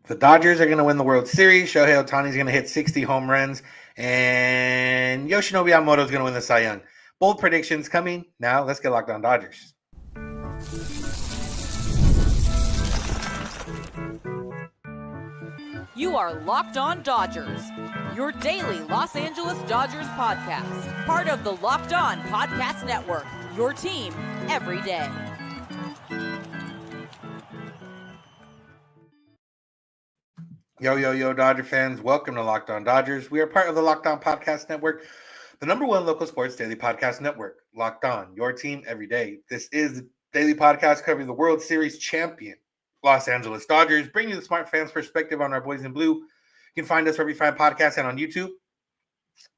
The Dodgers are going to win the World Series. Shohei Ohtani is going to hit 60 home runs. And Yoshinobu Yamamoto is going to win the Cy Young. Bold predictions coming. Now, let's get locked on Dodgers. You are Locked On Dodgers, your daily Los Angeles Dodgers podcast. Part of the Locked On Podcast Network, your team every day. Yo, Dodger fans. Welcome to Locked On Dodgers. We are part of the Locked On Podcast Network, the number one local sports daily podcast network. Locked On, your team every day. This is the daily podcast covering the World Series champion Los Angeles Dodgers, bringing you the smart fans' perspective on our boys in blue. You can find us wherever you find podcasts and on YouTube.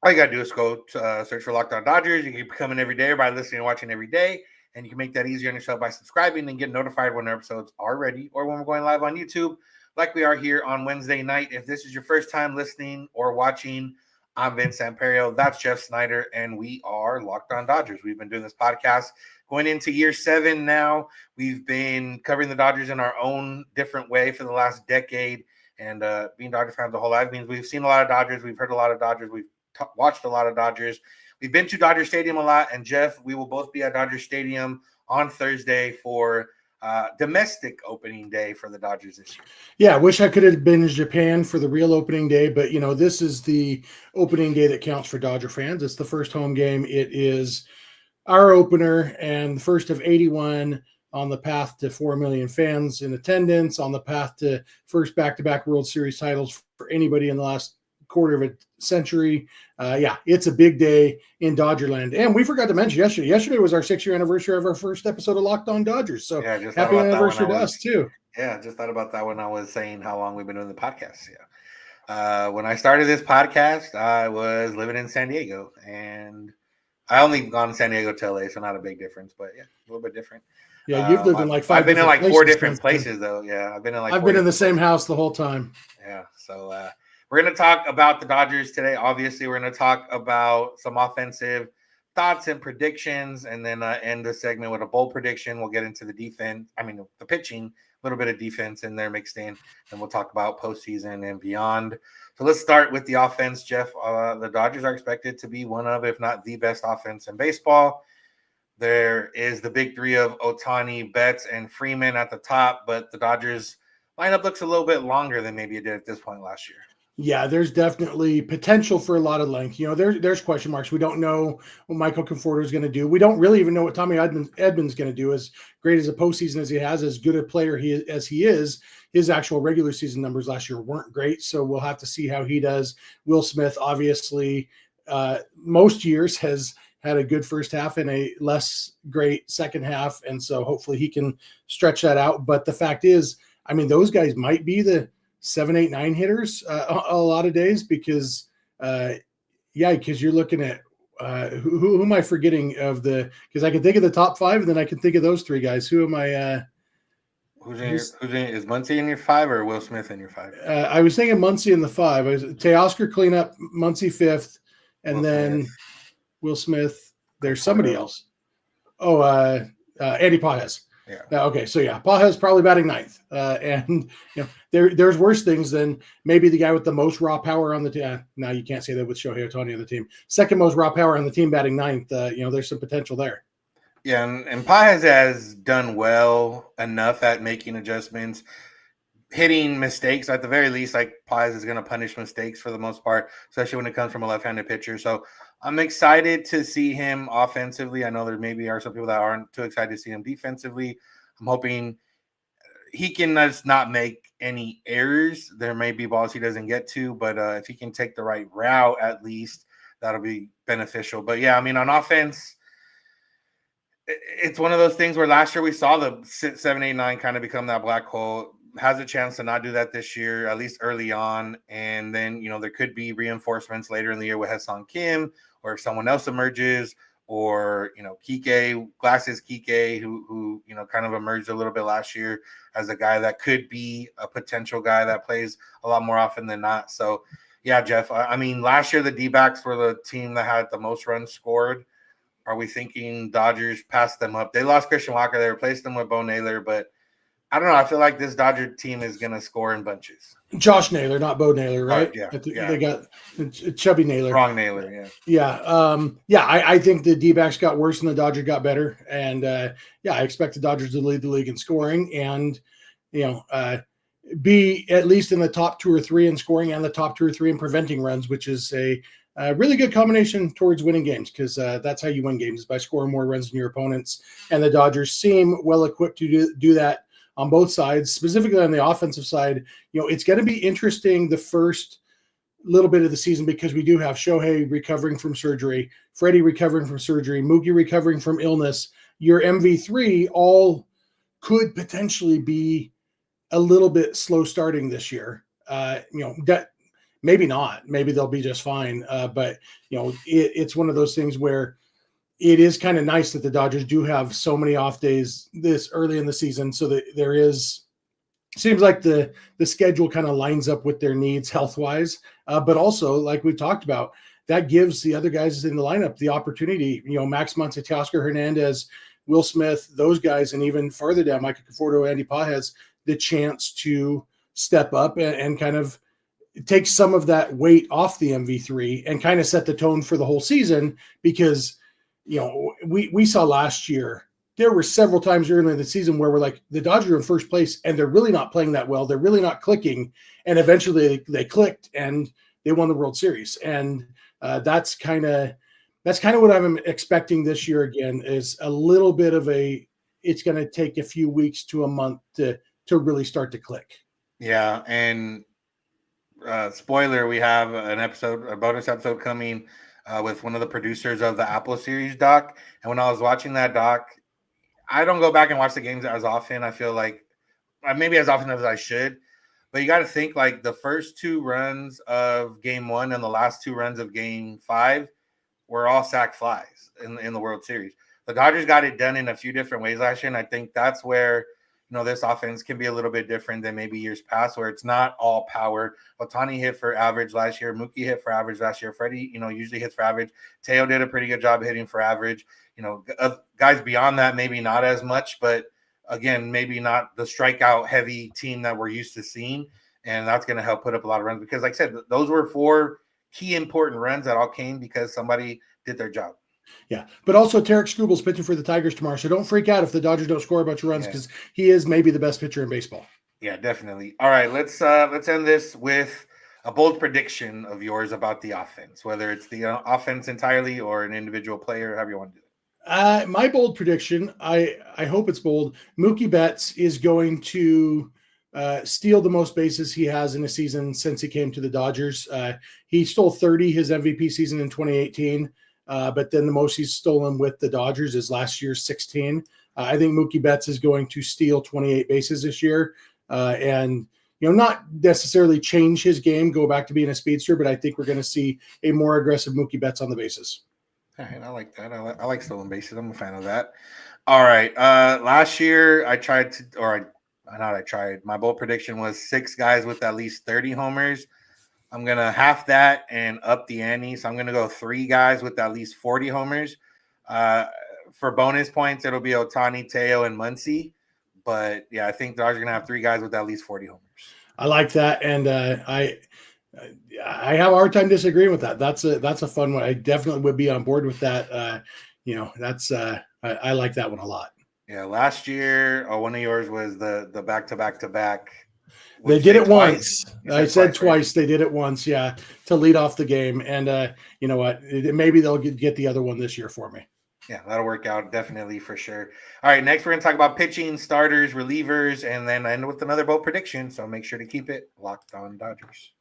All you got to do is go to, search for Locked On Dodgers. You can become an everyday by listening and watching every day. And you can make that easier on yourself by subscribing and get notified when our episodes are ready or when we're going live on YouTube, like we are here on Wednesday night. If this is your first time listening or watching, I'm Vince Samperio. That's Jeff Snider, and we are Locked On Dodgers. We've been doing this podcast going into year 7 now. We've been covering the Dodgers in our own different way for the last decade. And being Dodger fans the whole life means we've seen a lot of Dodgers. We've heard a lot of Dodgers. We've watched a lot of Dodgers. We've been to Dodger Stadium a lot. And, Jeff, we will both be at Dodger Stadium on Thursday for domestic opening day for the Dodgers this year. Yeah, I wish I could have been in Japan for the real opening day. But, this is the opening day that counts for Dodger fans. It's the first home game. It is our opener and the first of 81 on the path to 4 million fans in attendance, on the path to first back-to-back World Series titles for anybody in the last quarter of a century. It's a big day in Dodgerland. And we forgot to mention yesterday. Yesterday was our 6-year anniversary of our first episode of Locked On Dodgers. So happy anniversary to us, too. Yeah, just thought about that when I was saying how long we've been doing the podcast. Yeah. When I started this podcast, I was living in San Diego. And I only gone to San Diego to LA, so not a big difference. But, yeah, a little bit different. Yeah, you've lived in like 5 I've been in like 4 different places, though. Yeah, I've been in the same house the whole time. Yeah, so we're going to talk about the Dodgers today. Obviously, we're going to talk about some offensive thoughts and predictions, and then end the segment with a bold prediction. We'll get into the defense. The pitching, a little bit of defense in there mixed in, and we'll talk about postseason and beyond. So let's start with the offense, Jeff. The Dodgers are expected to be one of, if not the best offense in baseball. There is the big three of Ohtani, Betts, and Freeman at the top, but the Dodgers lineup looks a little bit longer than maybe it did at this point last year. Yeah, there's definitely potential for a lot of length. There's question marks. We don't know what Michael Conforto is going to do. We don't really even know what Tommy Edman's going to do. As great as a postseason as he has, as good a player as he is, his actual regular season numbers last year weren't great. So we'll have to see how he does. Will Smith, obviously, most years has had a good first half and a less great second half. And so hopefully he can stretch that out. But the fact is, those guys might be the 7, 8, 9 hitters a lot of days because you're looking at who am I forgetting of because I can think of the top 5 and then I can think of those 3 guys. Who am I? Is Muncy in your 5 or Will Smith in your 5? I was thinking Muncy in the 5. I was Teoscar cleanup, Muncy 5th, and then Will Smith. There's somebody else. Andy Pages. Yeah. Okay. So Pages probably batting 9th. And there's worse things than maybe the guy with the most raw power on the team. Now you can't say that with Shohei Ohtani on the team. Second most raw power on the team batting 9th. There's some potential there. Yeah, and Pages has done well enough at making adjustments, hitting mistakes at the very least. Like Pages is going to punish mistakes for the most part, especially when it comes from a left-handed pitcher. So I'm excited to see him offensively. I know there maybe are some people that aren't too excited to see him defensively. I'm hoping he can just not make any errors. There may be balls he doesn't get to, but if he can take the right route, at least that'll be beneficial. But yeah, on offense, it's one of those things where last year we saw the 7, 8, 9 kind of become that black hole. Has a chance to not do that this year, at least early on. And then, there could be reinforcements later in the year with Haesung Kim, or if someone else emerges, or, Glasses Kike, who kind of emerged a little bit last year as a guy that could be a potential guy that plays a lot more often than not. So, yeah, Jeff, last year the D-backs were the team that had the most runs scored. Are we thinking Dodgers passed them up? They lost Christian Walker. They replaced them with Bo Naylor, but I don't know. I feel like this Dodger team is going to score in bunches. Josh Naylor, not Bo Naylor, right? Yeah. They got Chubby Naylor. Wrong Naylor, yeah. Yeah. I think the D-backs got worse and the Dodgers got better. And I expect the Dodgers to lead the league in scoring and, be at least in the top 2 or 3 in scoring and the top 2 or 3 in preventing runs, which is a really good combination towards winning games because that's how you win games, is by scoring more runs than your opponents. And the Dodgers seem well equipped to do that on both sides, specifically on the offensive side. It's going to be interesting the first little bit of the season because we do have Shohei recovering from surgery, Freddie recovering from surgery, Mookie recovering from illness. Your MV3 all could potentially be a little bit slow starting this year. That maybe not. Maybe they'll be just fine. But it's one of those things where it is kind of nice that the Dodgers do have so many off days this early in the season, so that seems like the schedule kind of lines up with their needs health wise. But also, like we talked about, that gives the other guys in the lineup the opportunity. Max Muncy, Teoscar Hernandez, Will Smith, those guys, and even farther down, Michael Conforto, Andy Pages, the chance to step up and kind of take some of that weight off the MV3 and kind of set the tone for the whole season. Because, we saw last year, there were several times early in the season where we're like, the Dodgers are in first place and they're really not playing that well. They're really not clicking. And eventually they clicked and they won the World Series. And that's kind of what I'm expecting this year again, is a little bit of it's going to take a few weeks to a month to really start to click. Yeah. And spoiler, we have a bonus episode coming with one of the producers of the Apple series doc. And when I was watching that doc, I don't go back and watch the games as often. I feel like maybe as often as I should, but you got to think like the first 2 runs of game 1 and the last 2 runs of game 5 were all sac flies in the World Series. The Dodgers got it done in a few different ways last year, and I think that's where this offense can be a little bit different than maybe years past, where it's not all power. Ohtani hit for average last year. Mookie hit for average last year. Freddie, usually hits for average. Teo did a pretty good job hitting for average. Guys beyond that, maybe not as much, but again, maybe not the strikeout heavy team that we're used to seeing. And that's going to help put up a lot of runs because, like I said, those were 4 key important runs that all came because somebody did their job. Yeah, but also Tarek Strubal's pitching for the Tigers tomorrow, so don't freak out if the Dodgers don't score a bunch of runs because he is maybe the best pitcher in baseball. Yeah, definitely. All right, let's end this with a bold prediction of yours about the offense, whether it's the offense entirely or an individual player, however you want to do it. My bold prediction, I hope it's bold. Mookie Betts is going to steal the most bases he has in a season since he came to the Dodgers. He stole 30 his MVP season in 2018. But then the most he's stolen with the Dodgers is last year's 16. I think Mookie Betts is going to steal 28 bases this year and, not necessarily change his game, go back to being a speedster, but I think we're going to see a more aggressive Mookie Betts on the bases. All right, I like that. I like stolen bases. I'm a fan of that. All right. Last year my bold prediction was 6 guys with at least 30 homers. I'm going to half that and up the ante. So I'm going to go 3 guys with at least 40 homers. For bonus points, it'll be Ohtani, Teo, and Muncy. But, yeah, I think the Dodgers are going to have 3 guys with at least 40 homers. I like that. And I have a hard time disagreeing with that. That's a fun one. I definitely would be on board with that. I like that one a lot. Yeah, last year, one of yours was the back-to-back-to-back. They did it once. I said twice. Right? They did it once, yeah, to lead off the game. And you know what? Maybe they'll get the other one this year for me. Yeah, that'll work out definitely for sure. All right, next we're going to talk about pitching, starters, relievers, and then end with another bold prediction. So make sure to keep it locked on Dodgers.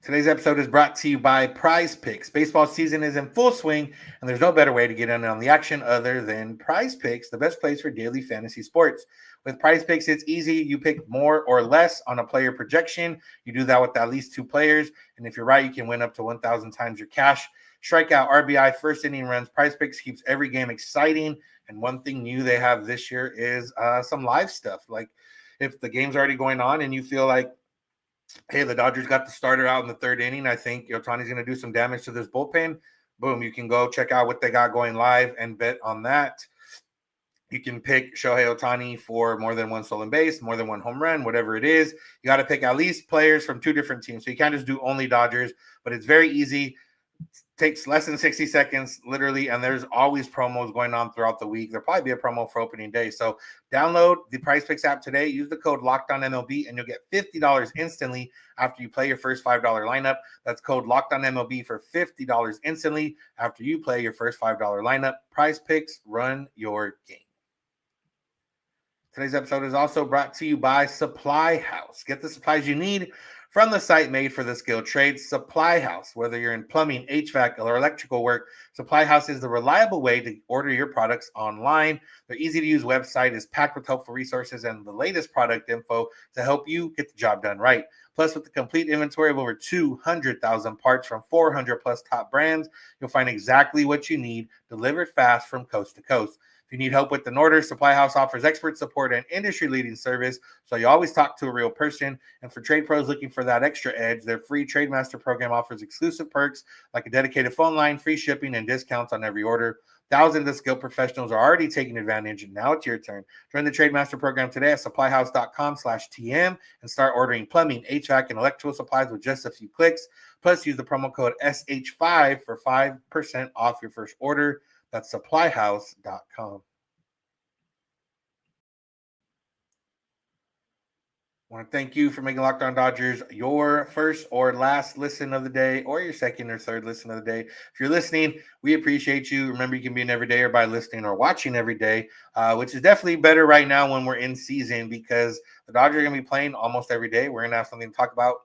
Today's episode is brought to you by Prize Picks. Baseball season is in full swing, and there's no better way to get in on the action other than Prize Picks, the best place for daily fantasy sports. With Prize Picks, it's easy. You pick more or less on a player projection. You do that with at least 2 players, and if you're right, you can win up to 1,000 times your cash. Strikeout, RBI, first inning runs. Prize Picks keeps every game exciting, and one thing new they have this year is some live stuff. Like if the game's already going on and you feel like, hey, the Dodgers got the starter out in the 3rd inning, I think Ohtani's going to do some damage to this bullpen. boom, you can go check out what they got going live and bet on that. You can pick Shohei Ohtani for more than one stolen base, more than one home run, whatever it is. You got to pick at least players from 2 different teams. So you can't just do only Dodgers, but it's very easy. Takes less than 60 seconds, literally, and there's always promos going on throughout the week. There'll probably be a promo for opening day. So download the Prize Picks app today. Use the code LOCKEDONMLB, and you'll get $50 instantly after you play your first $5 lineup. That's code LOCKEDONMLB for $50 instantly after you play your first $5 lineup. Prize Picks, run your game. Today's episode is also brought to you by Supply House. Get the supplies you need from the site made for the skilled trades, Supply House. Whether you're in plumbing, HVAC, or electrical work, Supply House is the reliable way to order your products online. Their easy-to-use website is packed with helpful resources and the latest product info to help you get the job done right. Plus, with the complete inventory of over 200,000 parts from 400-plus top brands, you'll find exactly what you need delivered fast from coast to coast. If you need help with an order, Supply House offers expert support and industry-leading service, so you always talk to a real person. And for trade pros looking for that extra edge, their free Trade Master program offers exclusive perks like a dedicated phone line, free shipping, and discounts on every order. Thousands of skilled professionals are already taking advantage, and now it's your turn. Join the Trade Master program today at supplyhouse.com/TM and start ordering plumbing, HVAC, and electrical supplies with just a few clicks. Plus, use the promo code SH5 for 5% off your first order. That's supplyhouse.com. I want to thank you for making Locked On Dodgers your first or last listen of the day, or your second or third listen of the day. If you're listening, we appreciate you. Remember, you can be an everydayer by listening or watching every day, which is definitely better right now when we're in season, because the Dodgers are going to be playing almost every day. We're going to have something to talk about,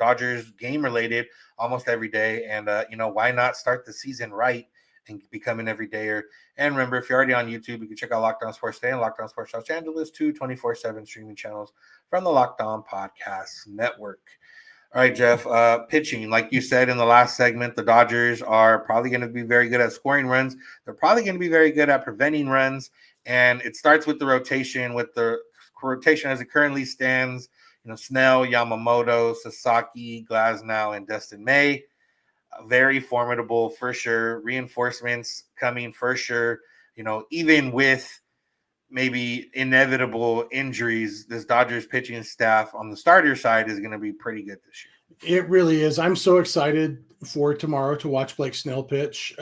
Dodgers game related, almost every day. And, why not start the season right and become an everydayer? And remember, if you're already on YouTube, you can check out Locked On Sports Today and Locked On Sports Los Angeles, 2 24/7 streaming channels from the Locked On Podcast Network. All right, Jeff, pitching. Like you said in the last segment, the Dodgers are probably going to be very good at scoring runs. They're probably going to be very good at preventing runs. And it starts with the rotation. With the rotation as it currently stands, Snell, Yamamoto, Sasaki, Glasnow, and Dustin May. Very formidable for sure. Reinforcements coming for sure. Even with maybe inevitable injuries, this Dodgers pitching staff on the starter side is going to be pretty good this year. It really is. I'm so excited for tomorrow to watch Blake Snell pitch.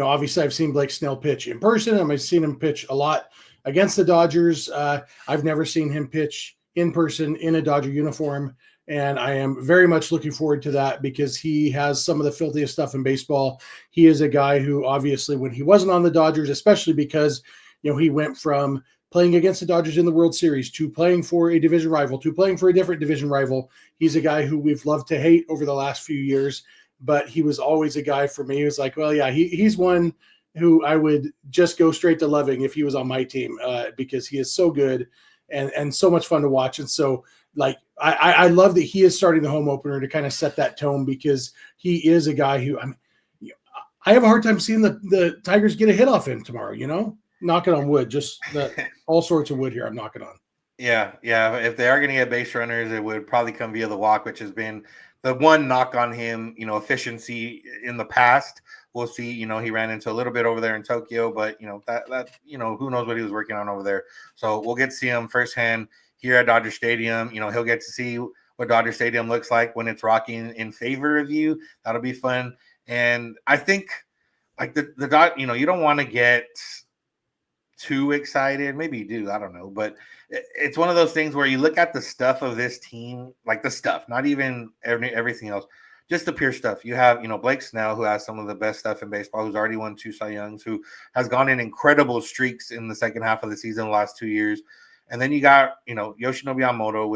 Obviously I've seen Blake Snell pitch in person. I've seen him pitch a lot against the Dodgers. I've never seen him pitch in person in a Dodger uniform. And I am very much looking forward to that, because he has some of the filthiest stuff in baseball. He is a guy who, obviously, when he wasn't on the Dodgers, especially because, he went from playing against the Dodgers in the World Series to playing for a division rival to playing for a different division rival. He's a guy who we've loved to hate over the last few years, but he was always a guy for me who's like, well, yeah, he's one who I would just go straight to loving if he was on my team, because he is so good and so much fun to watch. And so, I love that he is starting the home opener to kind of set that tone, because he is a guy who I have a hard time seeing the Tigers get a hit off him tomorrow, knocking on wood, just all sorts of wood here I'm knocking on. Yeah. If they are going to get base runners, it would probably come via the walk, which has been the one knock on him, efficiency in the past. We'll see, he ran into a little bit over there in Tokyo, but that who knows what he was working on over there. So we'll get to see him firsthand here at Dodger Stadium. He'll get to see what Dodger Stadium looks like when it's rocking in favor of you. That'll be fun. And I think you don't want to get too excited. Maybe you do. I don't know. But it's one of those things where you look at the stuff of this team, like the stuff, not even everything else, just the pure stuff. You have, Blake Snell, who has some of the best stuff in baseball, who's already won 2 Cy Youngs, who has gone in incredible streaks in the second half of the season the last 2 years. And then you got, Yoshinobu Yamamoto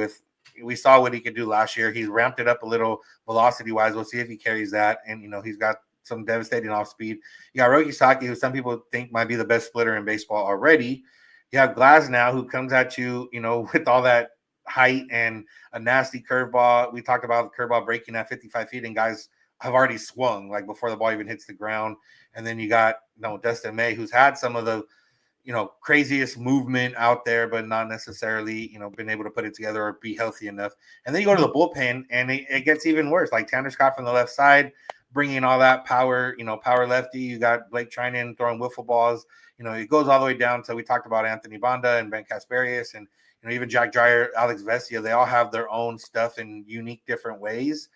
we saw what he could do last year. He's ramped it up a little velocity-wise. We'll see if he carries that. And, he's got some devastating off speed. You got Roki Saki, who some people think might be the best splitter in baseball already. You have Glasnow, who comes at you, with all that height and a nasty curveball. We talked about the curveball breaking at 55 feet, and guys have already swung before the ball even hits the ground. And then you got Dustin May, who's had some of the craziest movement out there, but not necessarily been able to put it together or be healthy enough. And then you go to the bullpen, and it gets even worse. Like Tanner Scott from the left side, bringing all that power, power lefty. You got Blake Trinan throwing wiffle balls. It goes all the way down to, we talked about Anthony Banda and Ben Kasperius, and even Jack Dreyer, Alex Vesia. They all have their own stuff in unique different ways.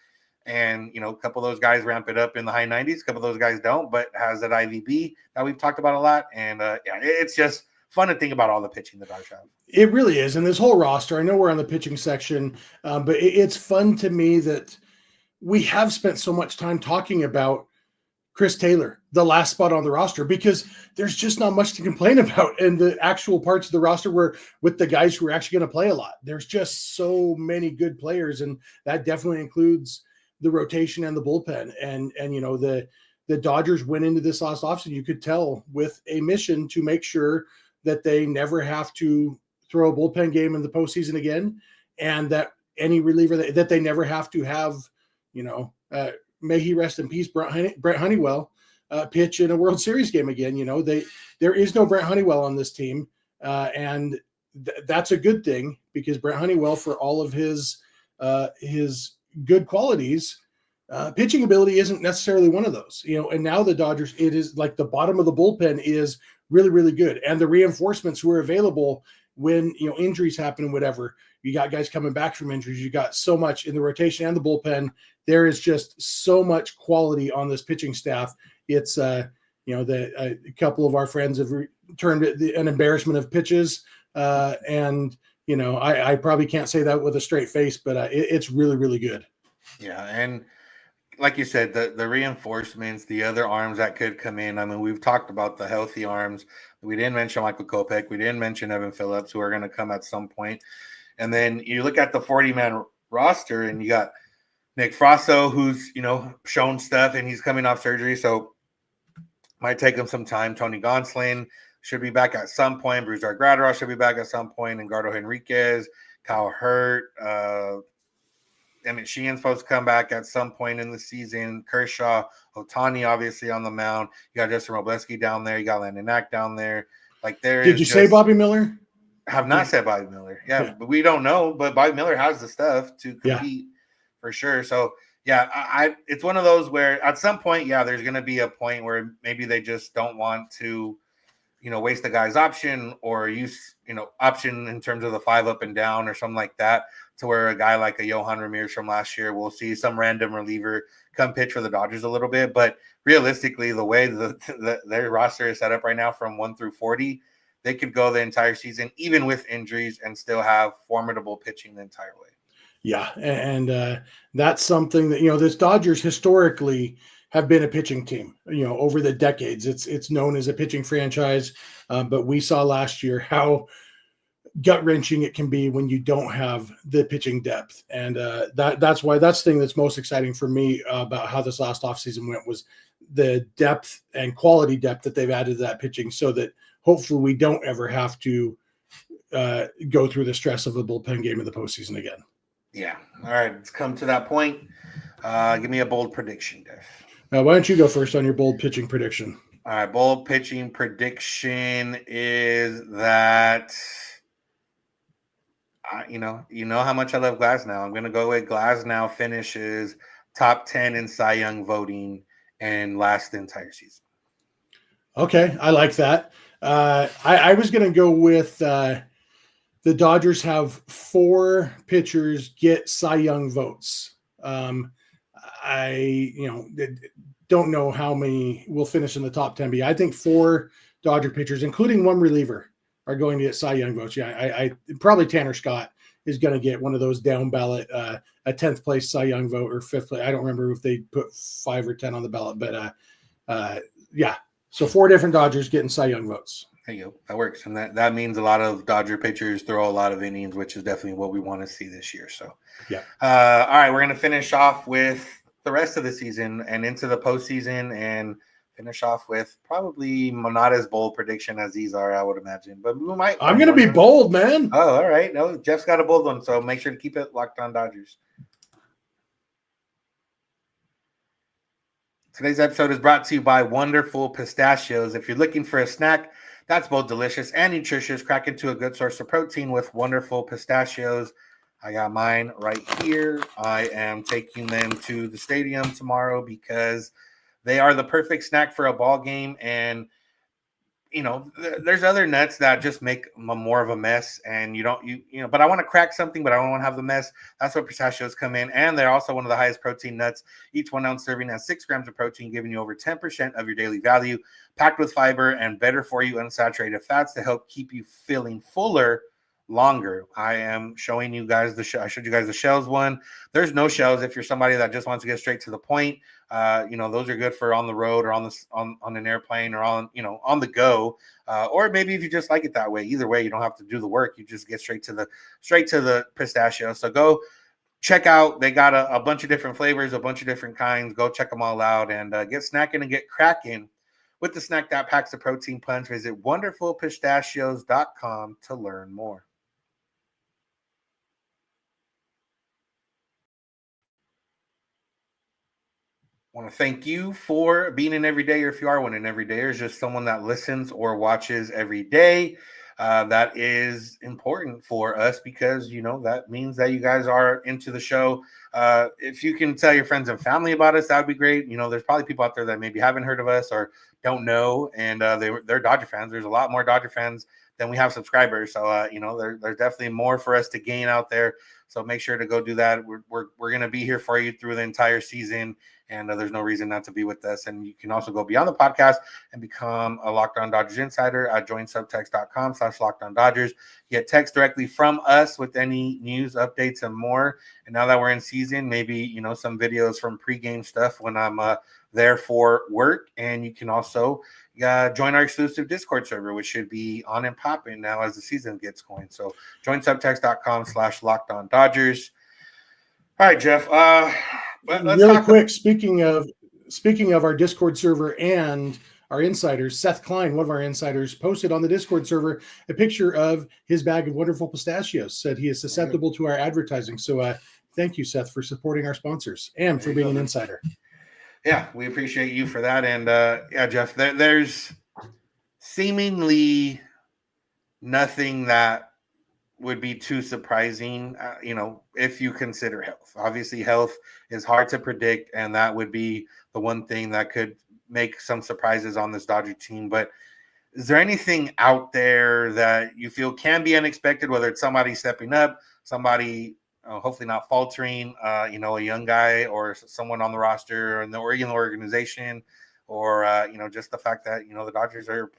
And, a couple of those guys ramp it up in the high 90s. A couple of those guys don't, but has that IVB that we've talked about a lot. And, it's just fun to think about all the pitching the Dodgers have. It really is. And this whole roster, I know we're on the pitching section, but it's fun to me that we have spent so much time talking about Chris Taylor, the last spot on the roster, because there's just not much to complain about. And the actual parts of the roster were with the guys who are actually going to play a lot. There's just so many good players, and that definitely includes the rotation and the bullpen. And the Dodgers went into this last offseason, you could tell, with a mission to make sure that they never have to throw a bullpen game in the postseason again, and that any reliever that they never have to have, may he rest in peace, Brent Honeywell, pitch in a World Series game again. There is no Brent Honeywell on this team, and that's a good thing, because Brent Honeywell, for all of his good qualities, pitching ability isn't necessarily one of those. And now the Dodgers, it is like the bottom of the bullpen is really, really good, and the reinforcements who are available when injuries happen and whatever. You got guys coming back from injuries. You got so much in the rotation and the bullpen. There is just so much quality on this pitching staff. It's a couple of our friends have termed it an embarrassment of pitches, and I probably can't say that with a straight face, but it's really, really good. Yeah, and like you said, the reinforcements, the other arms that could come in. I mean, we've talked about the healthy arms. We didn't mention Michael Kopech. We didn't mention Evan Phillips, who are going to come at some point. And then you look at the 40-man roster, and you got Nick Frasso, who's, shown stuff, and he's coming off surgery, so might take him some time. Tony Gonsolin should be back at some point. Brusdar Graterol should be back at some point. Edgardo Henriquez, Kyle Hurt, Emmett Sheehan's supposed to come back at some point in the season. Kershaw, Ohtani, obviously on the mound. You got Justin Robleski down there. You got Landon Knack down there. Did you say Bobby Miller? Have not said Bobby Miller. Yeah, but we don't know. But Bobby Miller has the stuff to compete for sure. So yeah, it's one of those where at some point, there's going to be a point where maybe they just don't want to, waste the guy's option or use, option in terms of the 5 up and down or something like that, to where a guy like a Yohan Ramirez from last year will see some random reliever come pitch for the Dodgers a little bit. But realistically, the way their roster is set up right now from 1 through 40, they could go the entire season, even with injuries, and still have formidable pitching the entire way. Yeah, and that's something that, this Dodgers historically have been a pitching team, over the decades. It's known as a pitching franchise, but we saw last year how gut-wrenching it can be when you don't have the pitching depth. And that's why that's the thing that's most exciting for me about how this last offseason went, was the depth and quality depth that they've added to that pitching, so that hopefully we don't ever have to go through the stress of a bullpen game in the postseason again. Yeah. All right. Let's come to that point. Give me a bold prediction, Dave. Why don't you go first on your bold pitching prediction? All right. Bold pitching prediction is that, you know how much I love Glasnow. I'm going to go with Glasnow finishes top 10 in Cy Young voting and lasts the entire season. Okay. I like that. I was going to go with the Dodgers have 4 pitchers get Cy Young votes. I don't know how many will finish in the top 10, but I think 4 Dodger pitchers, including 1 reliever, are going to get Cy Young votes. Yeah, I probably Tanner Scott is going to get one of those down ballot, a 10th place Cy Young vote or 5th place. I don't remember if they put 5 or 10 on the ballot, but yeah. So 4 different Dodgers getting Cy Young votes. There you go. That works. And that means a lot of Dodger pitchers throw a lot of innings, which is definitely what we want to see this year. So, yeah. All right. We're going to finish off with the rest of the season and into the postseason, and finish off with probably not as bold prediction as these are, I would imagine. But we might. I'm going to be bold, man. Oh, all right. No, Jeff's got a bold one. So make sure to keep it locked on Dodgers. Today's episode is brought to you by Wonderful Pistachios. If you're looking for a snack that's both delicious and nutritious, crack into a good source of protein with Wonderful Pistachios. I got mine right here. I am taking them to the stadium tomorrow because they are the perfect snack for a ball game. And there's other nuts that just make more of a mess, and but I want to crack something, but I don't want to have the mess. That's where pistachios come in, and they're also one of the highest protein nuts. Each 1 ounce serving has 6 grams of protein, giving you over 10% of your daily value, packed with fiber and better for you unsaturated fats to help keep you feeling fuller longer. I am showing you guys I showed you guys the shells one. There's no shells if you're somebody that just wants to get straight to the point. Those are good for on the road or on an airplane or on the go, or maybe if you just like it that way. Either way, you don't have to do the work. You just get straight to the pistachio. So go check out. They got a bunch of different flavors, a bunch of different kinds. Go check them all out and get snacking and get cracking with the snack that packs a protein punch. Visit wonderfulpistachios.com to learn more. I want to thank you for being an everydayer. If you are one an everydayer, is just someone that listens or watches every day. That is important for us because that means that you guys are into the show. If you can tell your friends and family about us, that would be great. There's probably people out there that maybe haven't heard of us or don't know, and they're Dodger fans. There's a lot more Dodger fans than we have subscribers. So there's definitely more for us to gain out there. So make sure to go do that. We're going to be here for you through the entire season. And there's no reason not to be with us. And you can also go beyond the podcast and become a Locked On Dodgers insider at joinsubtext.com/LockedOnDodgers. Get text directly from us with any news, updates, and more. And now that we're in season, maybe, some videos from pregame stuff when I'm there for work. And you can also join our exclusive Discord server, which should be on and popping now as the season gets going. So joinsubtext.com/LockedOnDodgers. All right, Jeff. Really quick, speaking of our Discord server and our insiders, Seth Klein, one of our insiders, posted on the Discord server a picture of his bag of wonderful pistachios. Said he is susceptible to our advertising. So thank you, Seth, for supporting our sponsors and for being an insider. Yeah, we appreciate you for that. And Jeff, there's seemingly nothing that would be too surprising, if you consider health. Obviously, health is hard to predict, and that would be the one thing that could make some surprises on this Dodger team. But is there anything out there that you feel can be unexpected, whether it's somebody stepping up, somebody hopefully not faltering, a young guy or someone on the roster or in the organization, or, just the fact that, the Dodgers are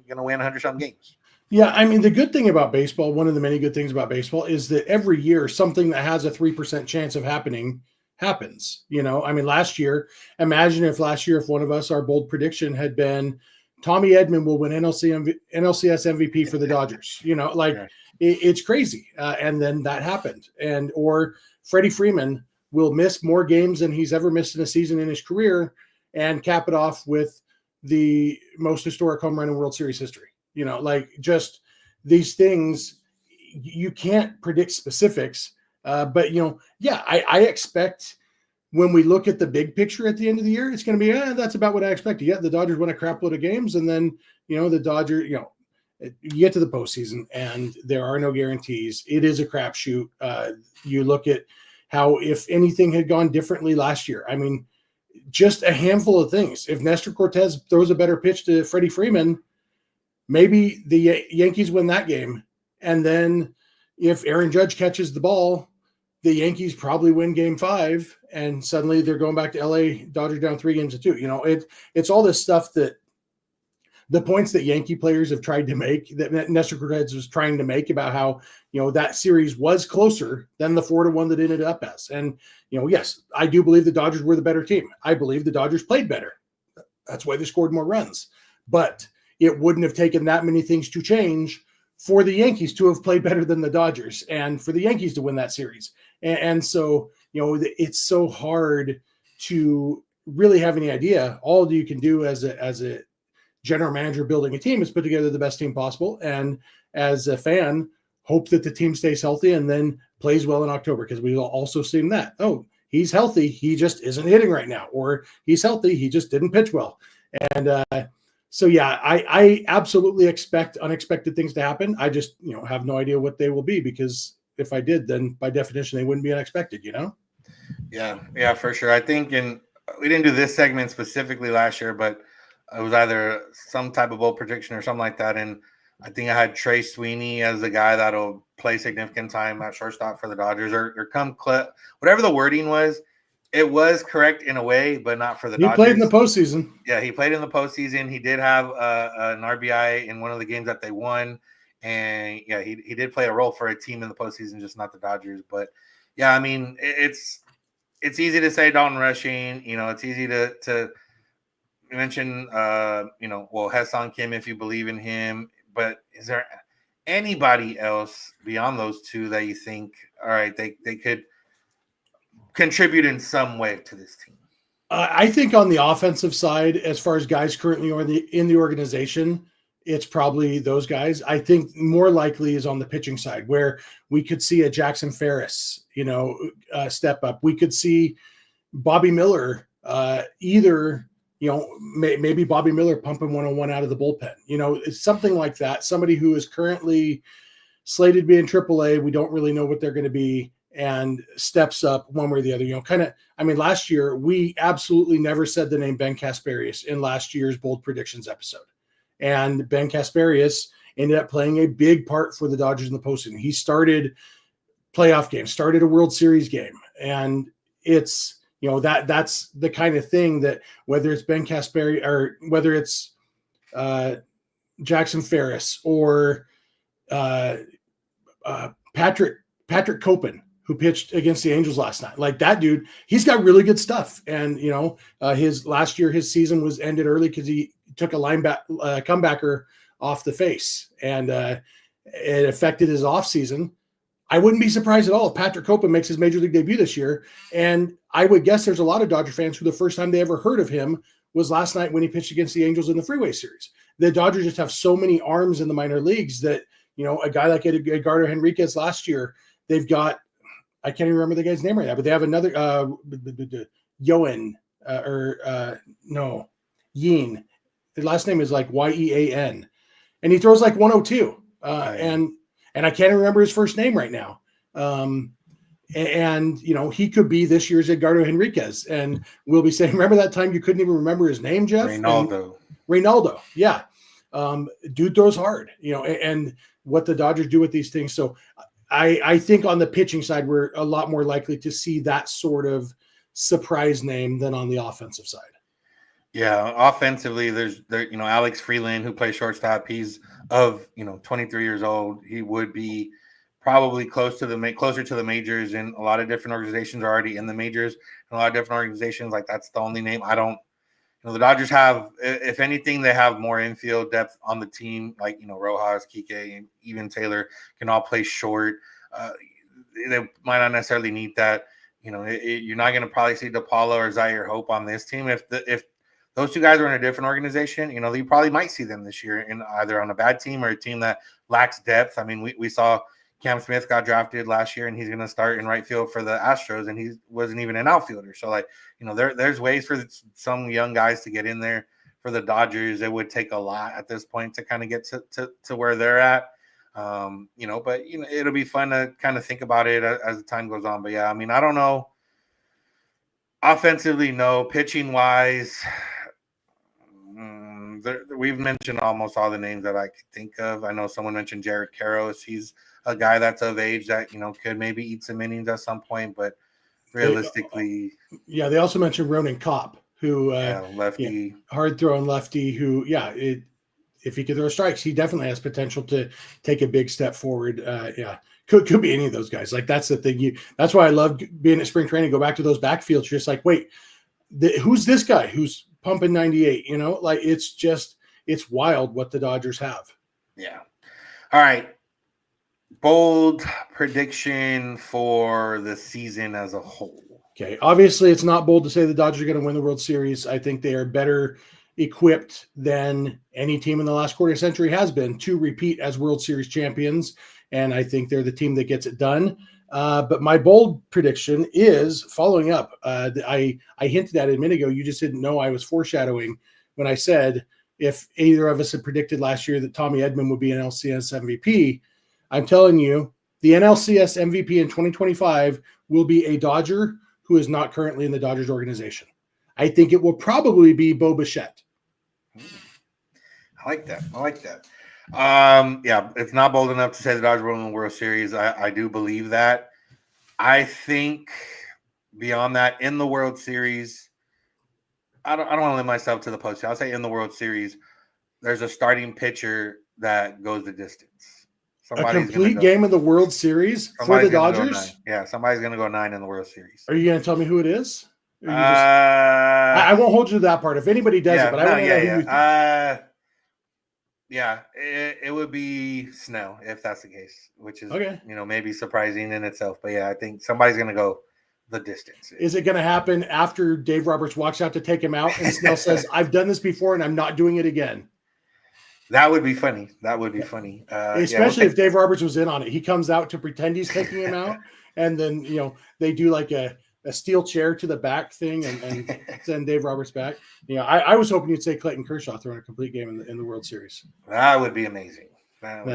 going to win 100-something games? Yeah, I mean, the good thing about baseball, one of the many good things about baseball, is that every year something that has a 3% chance of happening happens. Last year, imagine if one of us, our bold prediction had been Tommy Edman will win NLCS MVP for the Dodgers. It's crazy. And then that happened. Or Freddie Freeman will miss more games than he's ever missed in a season in his career and cap it off with the most historic home run in World Series history. Just these things, you can't predict specifics. But I expect when we look at the big picture at the end of the year, it's going to be, that's about what I expected. Yeah, the Dodgers win a crap load of games, and then, the Dodgers, you get to the postseason and there are no guarantees. It is a crapshoot. You look at how, if anything had gone differently last year, just a handful of things. If Nestor Cortez throws a better pitch to Freddie Freeman, maybe the Yankees win that game. And then if Aaron Judge catches the ball, the Yankees probably win game 5, and suddenly they're going back to LA, Dodgers down 3-2. It's all this stuff, that the points that Yankee players have tried to make, that Nestor Cortez was trying to make about how, that series was closer than the 4-1 that ended up as. And, yes, I do believe the Dodgers were the better team. I believe the Dodgers played better. That's why they scored more runs. But it wouldn't have taken that many things to change for the Yankees to have played better than the Dodgers and for the Yankees to win that series. And so, it's so hard to really have any idea. All you can do as a general manager building a team is put together the best team possible. And as a fan, hope that the team stays healthy and then plays well in October, because we've also seen that. Oh, he's healthy, he just isn't hitting right now. Or he's healthy, he just didn't pitch well. And, so, yeah, I absolutely expect unexpected things to happen. I just, have no idea what they will be, because if I did, then by definition they wouldn't be unexpected, you know? Yeah, for sure. I think we didn't do this segment specifically last year, but it was either some type of bold prediction or something like that. And I think I had Trey Sweeney as the guy that'll play significant time at shortstop for the Dodgers, or whatever the wording was. It was correct in a way, but not for the Dodgers. He played in the postseason. Yeah, he played in the postseason. He did have an RBI in one of the games that they won. And, yeah, he did play a role for a team in the postseason, just not the Dodgers. But, yeah, I mean, it's easy to say Dalton Rushing. You know, it's easy to mention, Ha-Seong Kim if you believe in him. But is there anybody else beyond those two that you think, all right, they could contribute in some way to this team? I think on the offensive side, as far as guys currently in the organization, it's probably those guys. I think more likely is on the pitching side, where we could see a Jackson Ferris, step up. We could see Bobby Miller, maybe Bobby Miller pumping 101 out of the bullpen. It's something like that. Somebody who is currently slated to be in AAA. We don't really know what they're going to be, and steps up one way or the other. Last year we absolutely never said the name Ben Kasperius in last year's bold predictions episode. And Ben Kasperius ended up playing a big part for the Dodgers in the postseason. He started playoff games, started a World Series game. And it's, that's the kind of thing that whether it's Ben Kasperius or whether it's Jackson Ferris or Patrick Copen, who pitched against the Angels last night. Like that dude, he's got really good stuff. And, his season was ended early because he took a comebacker off the face, and it affected his offseason. I wouldn't be surprised at all if Patrick Copen makes his major league debut this year. And I would guess there's a lot of Dodger fans who the first time they ever heard of him was last night when he pitched against the Angels in the Freeway Series. The Dodgers just have so many arms in the minor leagues that, a guy like Edgardo Henriquez last year, they've got, I can't even remember the guy's name right now, but they have another Yin. His last name is like Yean, and he throws like 102. And I can't even remember his first name right now. He could be this year's Edgardo Henriquez, and we'll be saying, remember that time you couldn't even remember his name, Jeff? Reynaldo. Yeah. Dude throws hard, and what the Dodgers do with these things. So I think on the pitching side, we're a lot more likely to see that sort of surprise name than on the offensive side. Yeah, offensively, there's Alex Freeland, who plays shortstop. He's 23 years old. He would be probably closer to the majors, and a lot of different organizations are already in the majors. And a lot of different organizations, like that's the only name. The Dodgers have, if anything, they have more infield depth on the team. Like Rojas, Kike, and even Taylor can all play short. They might not necessarily need that. You're not going to probably see DePaula or Zaire Hope on this team. If those two guys are in a different organization, you probably might see them this year in either on a bad team or a team that lacks depth. I mean, we saw Cam Smith got drafted last year, and he's going to start in right field for the Astros, and he wasn't even an outfielder. So, there's ways for some young guys to get in there for the Dodgers. It would take a lot at this point to kind of get to where they're at. But it'll be fun to kind of think about it as the time goes on. But yeah, I don't know. Offensively, no. Pitching wise, we've mentioned almost all the names that I could think of. I know someone mentioned Jared Karros. He's a guy that's of age that could maybe eat some innings at some point, but realistically, they also mentioned Ronan Kopp, who lefty, hard throwing lefty, who if he could throw strikes, he definitely has potential to take a big step forward. Could be any of those guys. Like that's the thing. That's why I love being at spring training. Go back to those backfields. You're just like, wait, who's this guy who's pumping 98? It's wild what the Dodgers have. Yeah. All right. Bold prediction for the season as a whole. Okay. Obviously, it's not bold to say the Dodgers are going to win the World Series. I think they are better equipped than any team in the last quarter century has been to repeat as World Series champions. And I think they're the team that gets it done. But my bold prediction is following up. I hinted at it a minute ago. You just didn't know I was foreshadowing when I said if either of us had predicted last year that Tommy Edman would be an LCS MVP. I'm telling you, The NLCS MVP in 2025 will be a Dodger who is not currently in the Dodgers organization. I think it will probably be Bo Bichette. I like that. Yeah, it's not bold enough to say the Dodgers will win the World Series. I do believe that. I think beyond that, in the World Series, I don't want to limit myself to the postseason. I'll say in the World Series, there's a starting pitcher that goes the distance. A complete game of the World Series for the Dodgers? Yeah, somebody's going to go 9 in the World Series. Are you going to tell me who it is? I won't hold you to that part. If anybody does it, but I want to know who you think. Yeah, it would be Snell if that's the case, which is okay. Maybe surprising in itself. But yeah, I think somebody's going to go the distance. Is it going to happen after Dave Roberts walks out to take him out and Snell says, "I've done this before and I'm not doing it again"? That would be funny. Especially if Dave Roberts was in on it. He comes out to pretend he's taking him out, and then they do like a steel chair to the back thing and send Dave Roberts back. I was hoping you'd say Clayton Kershaw throwing a complete game in the World Series. That would be amazing. That'll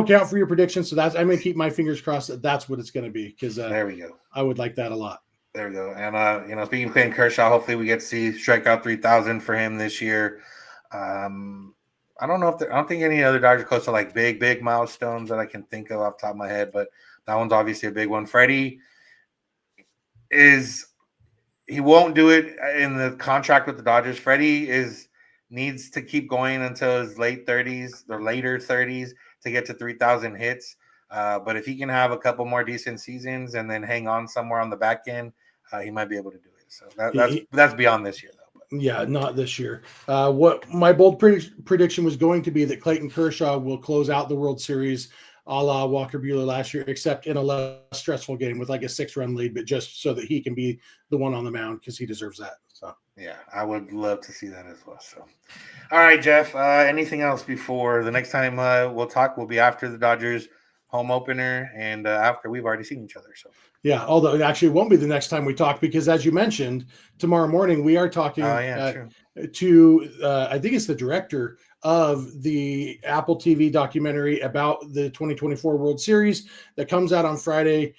count for your prediction. So I'm going to keep my fingers crossed that's what it's going to be, because there we go. I would like that a lot. There we go. And speaking of Clayton Kershaw, hopefully we get to see strikeout 3,000 for him this year. I don't think any other Dodgers close to like big milestones that I can think of off the top of my head, but that one's obviously a big one. Freddie he won't do it in the contract with the Dodgers. Freddie needs to keep going until his late 30s or later 30s to get to 3,000 hits. But if he can have a couple more decent seasons and then hang on somewhere on the back end, he might be able to do it. So that's beyond this year, though. Yeah, not this year. What my bold prediction was going to be that Clayton Kershaw will close out the World Series a la Walker Buehler last year, except in a less stressful game with like a 6-run lead, but just so that he can be the one on the mound because he deserves that. So yeah, I would love to see that as well. So, all right, Jeff, anything else before the next time we'll talk? Will be after the Dodgers home opener and after we've already seen each other. So yeah, although it actually won't be the next time we talk, because as you mentioned, tomorrow morning we are talking to I think it's the director of the Apple TV documentary about the 2024 World Series that comes out on Friday.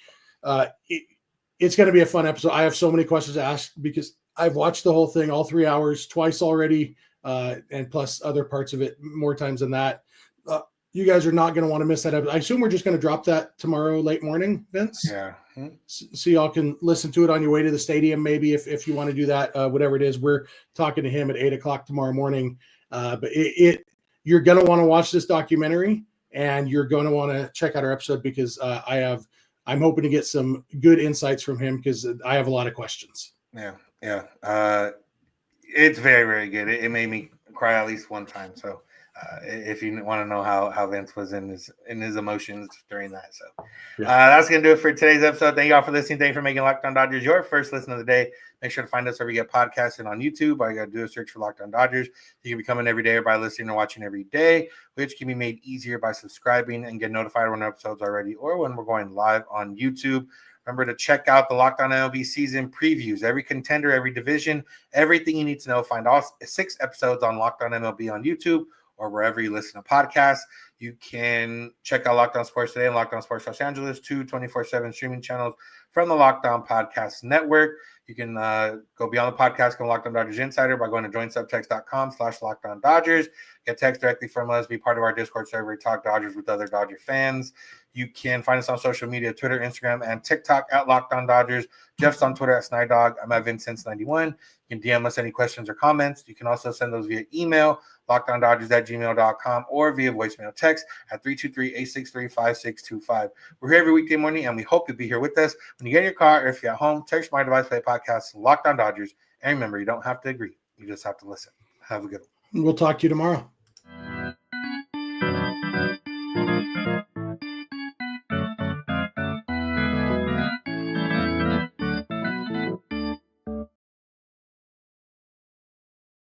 It's going to be a fun episode. I have so many questions to ask because I've watched the whole thing, all 3 hours, twice already, and plus other parts of it more times than that. You guys are not going to want to miss that episode. I assume we're just going to drop that tomorrow late morning, Vince. Yeah. So y'all can listen to it on your way to the stadium, maybe if you want to do that, whatever it is. We're talking to him at 8:00 tomorrow morning. But you're going to want to watch this documentary, and you're going to want to check out our episode because I'm hoping to get some good insights from him because I have a lot of questions. Yeah. It's very, very good. It made me cry at least one time. So if you want to know how Vince was in his emotions during that. So that's going to do it for today's episode. Thank you all for listening. Thank you for making Locked On Dodgers your first listen of the day. Make sure to find us wherever you get podcasts and on YouTube. All you got to do is search for Locked On Dodgers. You can become an everyday by listening or watching every day, which can be made easier by subscribing and get notified when our episodes are ready or when we're going live on YouTube. Remember to check out the Locked On MLB season previews. Every contender, every division, everything you need to know. Find all 6 episodes on Locked On MLB on YouTube or wherever you listen to podcasts. You can check out Locked On Sports Today and Locked On Sports Los Angeles, 2 24/7 streaming channels from the Locked On Podcast Network. You can go beyond the podcast, go Locked On Dodgers Insider by going to joinsubtext.com/LockedOnDodgers. Get text directly from us. Be part of our Discord server. Talk Dodgers with other Dodger fans. You can find us on social media, Twitter, Instagram, and TikTok at Locked On Dodgers. Jeff's on Twitter at Snydog. I'm at Vincent91. You can DM us any questions or comments. You can also send those via email, lockedondodgers@gmail.com, or via voicemail text at 323-863-5625. We're here every weekday morning, and we hope you'll be here with us. When you get in your car or if you're at home, text my device, play podcast, Locked On Dodgers. And remember, you don't have to agree. You just have to listen. Have a good one. We'll talk to you tomorrow.